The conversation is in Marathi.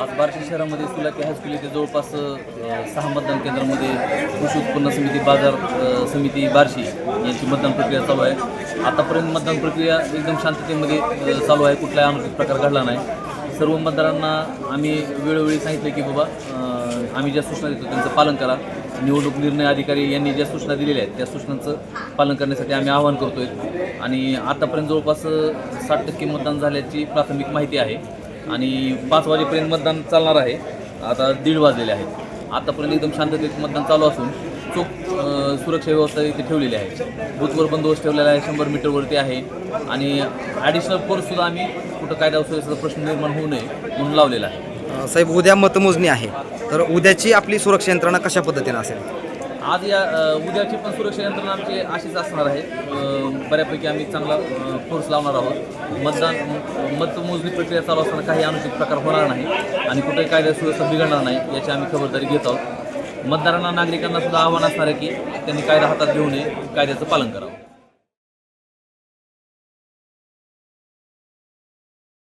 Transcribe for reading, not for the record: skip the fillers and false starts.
आज बार्शी शहरामध्ये सुलाकी हायस्कूल येथे जवळपास 6 मतदान केंद्रामध्ये कृषी उत्पन्न समिती बाजार समिती बार्शी यांची मतदान प्रक्रिया चालू आहे। आतापर्यंत मतदान प्रक्रिया एकदम शांततेमध्ये चालू आहे, कुठलाही अनुचित प्रकार घडला नाही। सर्व मतदारांना आम्ही वेळोवेळी सांगितले की बाबा आम्ही ज्या सूचना देतो त्यांचं पालन करा। निवडणूक निर्णय अधिकारी यांनी ज्या सूचना दिलेल्या आहेत त्या सूचनांचं पालन करण्यासाठी आम्ही आवाहन करतोय। आणि आतापर्यंत जवळपास 60% मतदान झाल्याची प्राथमिक माहिती आहे आणि 5 वाजेपर्यंत मतदान चालणार आहे। आता 1:30 वाजलेले आहेत। आतापर्यंत एकदम शांततेत मतदान चालू असून चोख सुरक्षा व्यवस्था इथे ठेवलेली आहे। बूथवर बंदोबस्त ठेवलेला आहे, 100 मीटरवरती आहे आणि ॲडिशनल फोर्ससुद्धा आम्ही कुठं कायदा सुव्यवस्थेचा प्रश्न निर्माण होऊ नये म्हणून लावलेला आहे। साहेब, उद्या मतमोजणी आहे, तर उद्याची आपली सुरक्षा यंत्रणा कशा पद्धतीने असेल? आज या उद्याची पण सुरक्षा यंत्रणा आमची अशीच असणार आहे। बऱ्यापैकी आम्ही चांगला फोर्स लावणार आहोत। मतमोजणी प्रक्रिया चालू असताना काही अनुचित प्रकार होणार नाही आणि कुठेही कायदा सुव्यवस्था बिघडणार नाही याची आम्ही खबरदारी घेत आहोत। मतदारांना नागरिकांना सुद्धा आव्हान असणार आहे की त्यांनी कायदा हातात घेऊ नये, कायद्याचं पालन करावं।